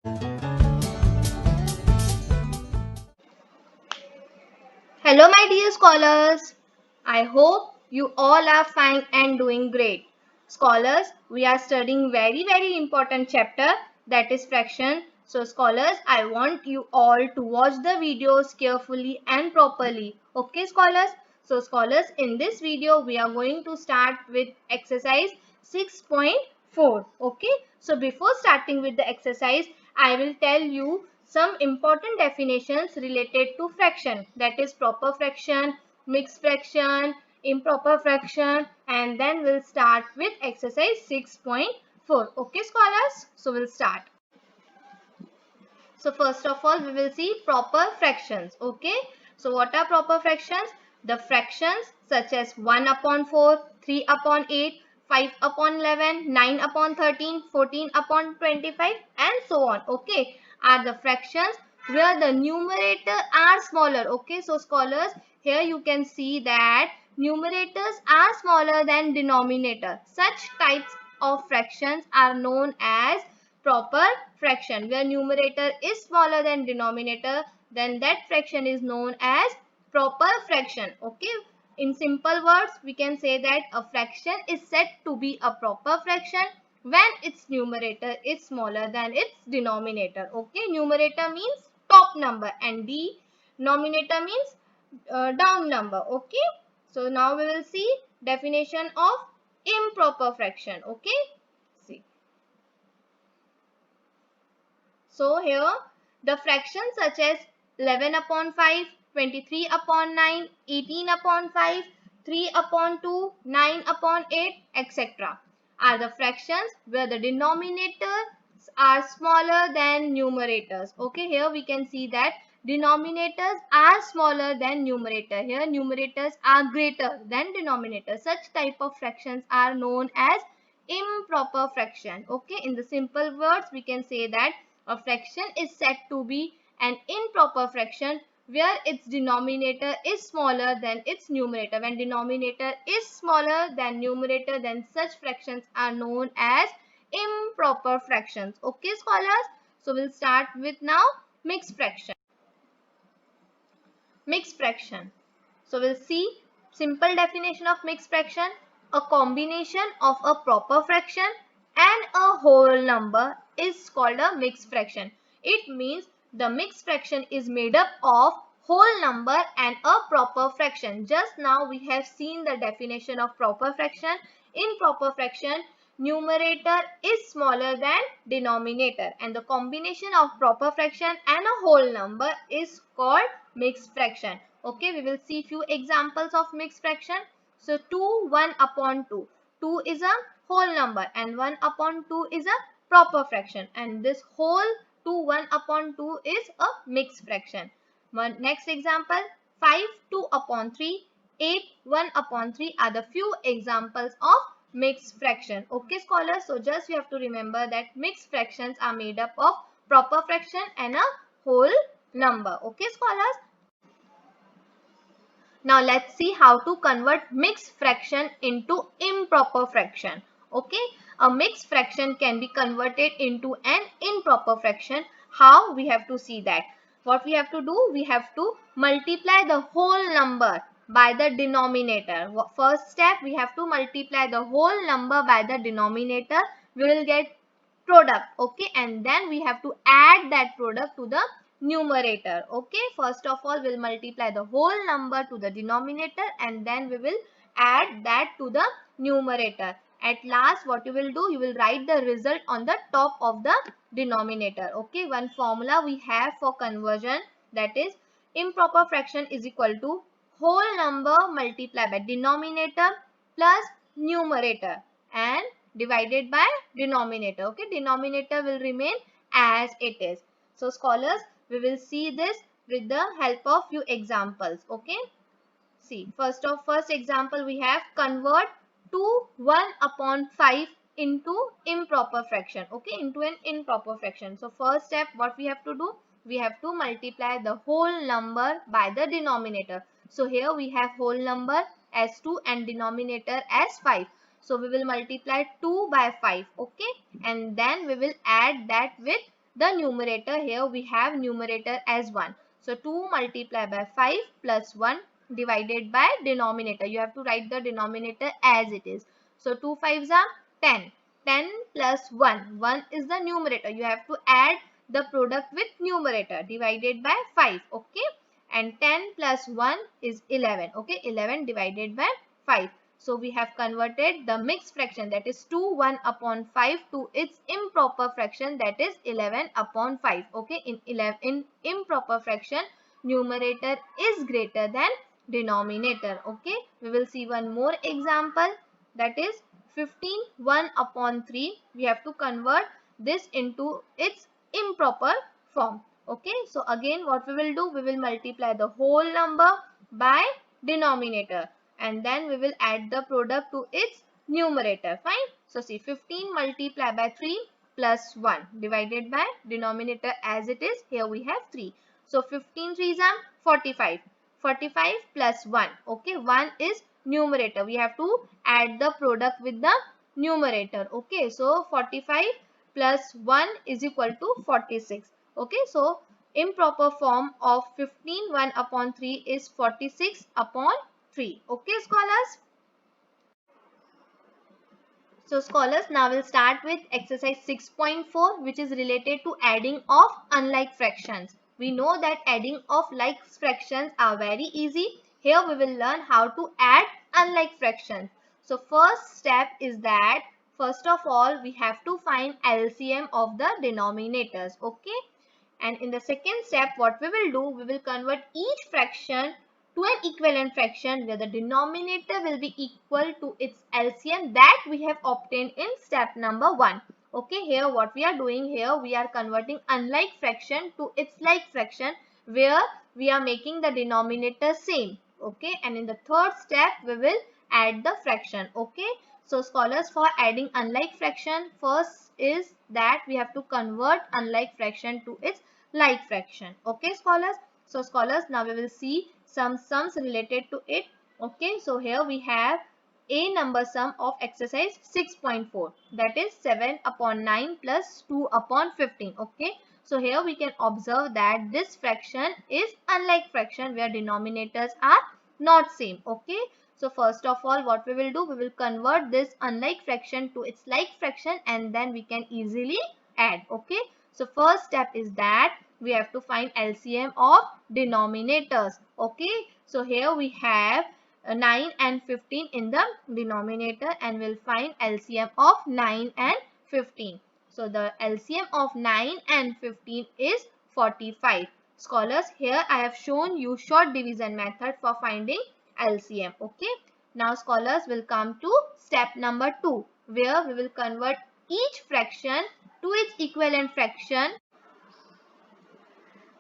Hello, my dear scholars. I hope you all are fine and doing great. Scholars, we are studying very important chapter, that is fraction. So scholars, I want you all to watch the videos carefully and properly. Okay, scholars? So scholars, in this video we are going to start with exercise 6.4. Okay, so before starting with the exercise, I will tell you some important definitions related to fraction, that is proper fraction, mixed fraction, improper fraction, and then we'll start with exercise 6.4. Okay, scholars? So we'll start. So first of all, we will see proper fractions. Okay. So what are proper fractions? The fractions such as 1 upon 4, 3 upon 8, 5 upon 11, 9 upon 13, 14 upon 25 and so on. Okay. Are the fractions where the numerator are smaller. Okay. So scholars, here you can see that numerators are smaller than denominator. Such types of fractions are known as proper fraction. Where numerator is smaller than denominator, then that fraction is known as proper fraction. Okay, in simple words we can say that a fraction is said to be a proper fraction when its numerator is smaller than its denominator. Okay, numerator means top number and denominator means down number. Okay, so now we will see definition of improper fraction. Okay, see. So here the fractions such as 11 upon 5, 23 upon 9, 18 upon 5, 3 upon 2, 9 upon 8, etc. are the fractions where the denominators are smaller than numerators. Okay, here we can see that denominators are smaller than numerator. Here numerators are greater than denominators. Such type of fractions are known as improper fraction. Okay, in the simple words we can say that a fraction is said to be an improper fraction where its denominator is smaller than its numerator. When denominator is smaller than numerator, then such fractions are known as improper fractions. Okay, scholars? So we'll start with now mixed fraction. Mixed fraction. So we'll see simple definition of mixed fraction. A combination of a proper fraction and a whole number is called a mixed fraction. It means the mixed fraction is made up of whole number and a proper fraction. Just now we have seen the definition of proper fraction. In proper fraction, numerator is smaller than denominator and the combination of proper fraction and a whole number is called mixed fraction. Okay, we will see few examples of mixed fraction. So 2 1 upon 2. 2 is a whole number and 1 upon 2 is a proper fraction, and this whole 2 1 upon 2 is a mixed fraction. Next example, 5 2 upon 3, 8 1 upon 3 are the few examples of mixed fraction. Okay, scholars, so just you have to remember that mixed fractions are made up of proper fraction and a whole number. Okay, scholars. Now let's see how to convert mixed fraction into improper fraction. Okay, a mixed fraction can be converted into an improper fraction. How? We have to see that. What we have to do? We have to multiply the whole number by the denominator. First step, we have to multiply the whole number by the denominator. We will get product. Okay, and then we have to add that product to the numerator. Okay, first of all we'll multiply the whole number to the denominator and then we will add that to the numerator. At last what you will do, you will write the result on the top of the denominator. Okay, one formula we have for conversion, that is improper fraction is equal to whole number multiplied by denominator plus numerator and divided by denominator. Okay, denominator will remain as it is. So scholars, we will see this with the help of few examples. Okay, see, first example we have convert 2 1 upon 5 into improper fraction. Okay, into an improper fraction. So first step, what we have to do, we have to multiply the whole number by the denominator. So here we have whole number as 2 and denominator as 5. So we will multiply 2 by 5. Okay, and then we will add that with the numerator. Here we have numerator as 1. So 2 multiplied by 5 plus 1 divided by denominator. You have to write the denominator as it is. So 2 5s are 10. 10 plus 1. 1 is the numerator. You have to add the product with numerator divided by 5. Okay. And 10 plus 1 is 11. Okay. 11 divided by 5. So we have converted the mixed fraction, that is 2 1 upon 5, to its improper fraction, that is 11 upon 5. Okay. In improper fraction, numerator is greater than denominator. Okay. We will see one more example, that is 15 1 upon 3. We have to convert this into its improper form. Okay. So again what we will do, we will multiply the whole number by denominator, and then we will add the product to its numerator. Fine. So see, 15 multiplied by 3 plus 1 divided by denominator as it is. Here we have 3. So 15 3s are 45. 45 plus 1. Okay. 1 is numerator. We have to add the product with the numerator. Okay. So 45 plus 1 is equal to 46. Okay. So improper form of 15 1 upon 3 is 46 upon 3. Okay, scholars. So scholars, now we'll start with exercise 6.4, which is related to adding of unlike fractions. We know that adding of like fractions are very easy. Here we will learn how to add unlike fractions. So first step is that first of all we have to find LCM of the denominators. Okay. And in the second step, what we will do, we will convert each fraction to an equivalent fraction where the denominator will be equal to its LCM that we have obtained in step number 1. Okay, here what we are doing here, we are converting unlike fraction to its like fraction where we are making the denominator same. Okay, and in the third step, we will add the fraction. Okay, so scholars, for adding unlike fraction, first is that we have to convert unlike fraction to its like fraction. Okay, scholars. So scholars, now we will see some sums related to it. Okay, so here we have a number sum of exercise 6.4, that is 7 upon 9 plus 2 upon 15. Okay, so here we can observe that this fraction is unlike fraction where denominators are not same. Okay, so first of all what we will do, we will convert this unlike fraction to its like fraction and then we can easily add. Okay, so first step is that we have to find LCM of denominators. Okay, so here we have 9 and 15 in the denominator and we'll find LCM of 9 and 15. So the LCM of 9 and 15 is 45. Scholars, here I have shown you short division method for finding LCM. Okay, now scholars will come to step number 2 where we will convert each fraction to its equivalent fraction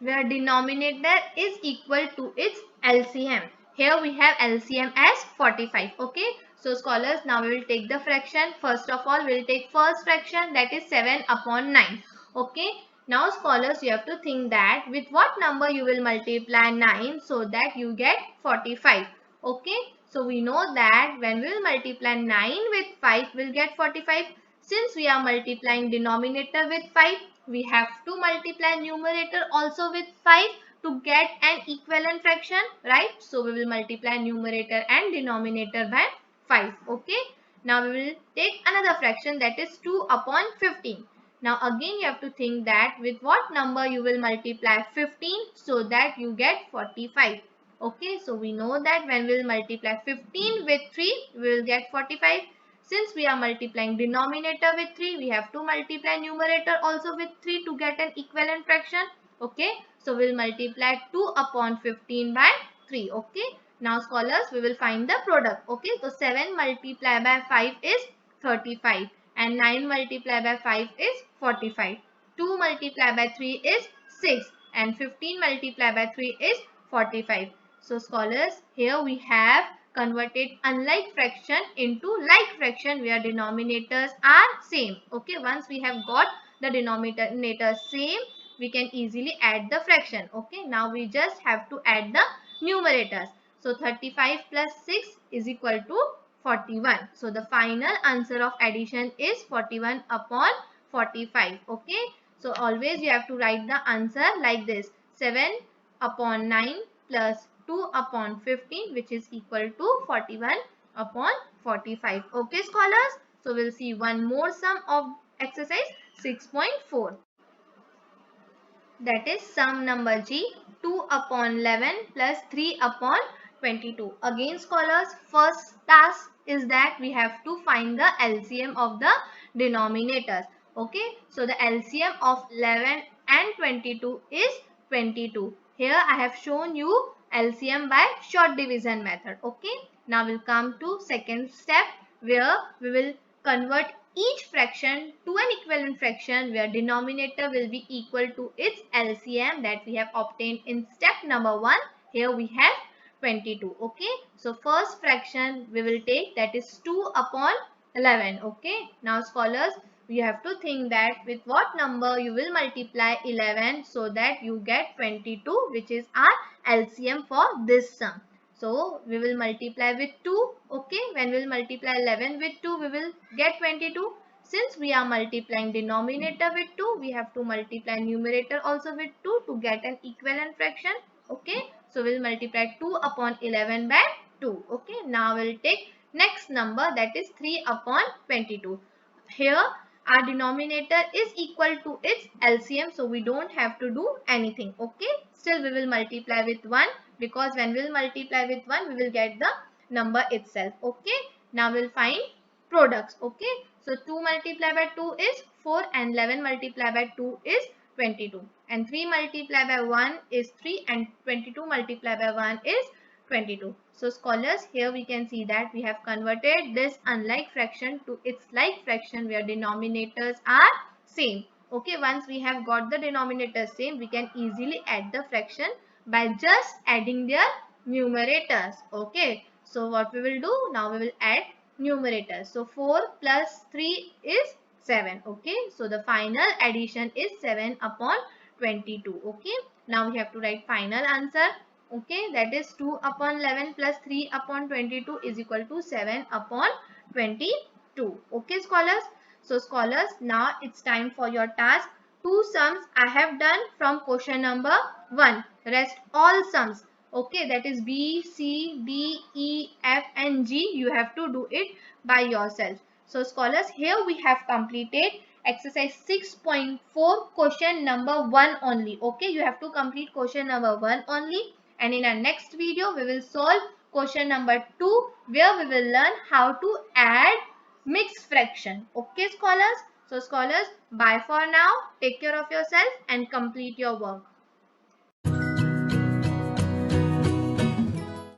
where denominator is equal to its LCM. Here we have LCM as 45. Okay, so scholars, now we will take the fraction. First of all, we will take first fraction, that is 7 upon 9. Okay, now scholars, you have to think that with what number you will multiply 9 so that you get 45. Okay, so we know that when we will multiply 9 with 5, we will get 45. Since we are multiplying denominator with 5, we have to multiply numerator also with 5 to get an equivalent fraction, right? So we will multiply numerator and denominator by 5. Okay, now we will take another fraction, that is 2 upon 15. Now again you have to think that with what number you will multiply 15 so that you get 45. Okay, so we know that when we will multiply 15 with 3, we will get 45. Since we are multiplying denominator with 3, we have to multiply numerator also with 3 to get an equivalent fraction. Okay, so we will multiply 2 upon 15 by 3. Okay, now scholars, we will find the product. Okay, so 7 multiplied by 5 is 35 and 9 multiplied by 5 is 45. 2 multiplied by 3 is 6 and 15 multiplied by 3 is 45. So scholars, here we have converted unlike fraction into like fraction where denominators are same. Okay, once we have got the denominator same, we can easily add the fraction. Okay, now we just have to add the numerators. So 35 plus 6 is equal to 41. So the final answer of addition is 41 upon 45. Okay, So always you have to write the answer like this: 7 upon 9 plus 2 upon 15, which is equal to 41 upon 45. Okay, scholars. So we'll see one more sum of exercise 6.4. That is sum number G, 2 upon 11 plus 3 upon 22. Again, scholars, first task is that we have to find the LCM of the denominators. Okay, so the LCM of 11 and 22 is 22. Here I have shown you LCM by short division method. Okay, now we'll come to second step, where we will convert each fraction to an equivalent fraction where denominator will be equal to its LCM that we have obtained in step number 1. Here we have 22. Okay, so first fraction we will take, that is 2 upon 11. Okay, now scholars, you have to think that with what number you will multiply 11 so that you get 22, which is our LCM for this sum. So we will multiply with 2. Okay, when we will multiply 11 with 2, we will get 22. Since we are multiplying denominator with 2, we have to multiply numerator also with 2 to get an equivalent fraction. Okay, so we will multiply 2 upon 11 by 2. Okay, now we will take next number, that is 3 upon 22. Here our denominator is equal to its LCM, so we don't have to do anything. Okay, still we will multiply with 1, because when we will multiply with 1 we will get the number itself. Okay, now we'll find products. Okay, so 2 multiplied by 2 is 4 and 11 multiplied by 2 is 22, and 3 multiplied by 1 is 3 and 22 multiplied by 1 is 22. So scholars, here we can see that we have converted this unlike fraction to its like fraction where denominators are same. Okay, once we have got the denominators same, we can easily add the fraction by just adding their numerators. Okay, so what we will do now, we will add numerators. So 4 plus 3 is 7. Okay, so the final addition is 7 upon 22. Okay, now we have to write final answer. Okay, that is 2 upon 11 plus 3 upon 22 is equal to 7 upon 22. Okay, scholars. So scholars, now it's time for your task. Two sums I have done from question number 1. Rest all sums. Okay, that is B, C, D, E, F and G. You have to do it by yourself. So scholars, here we have completed exercise 6.4 question number 1 only. Okay, you have to complete question number 1 only. And in our next video, we will solve question number 2, where we will learn how to add mixed fraction. Okay, scholars. So scholars, bye for now. Take care of yourself and complete your work.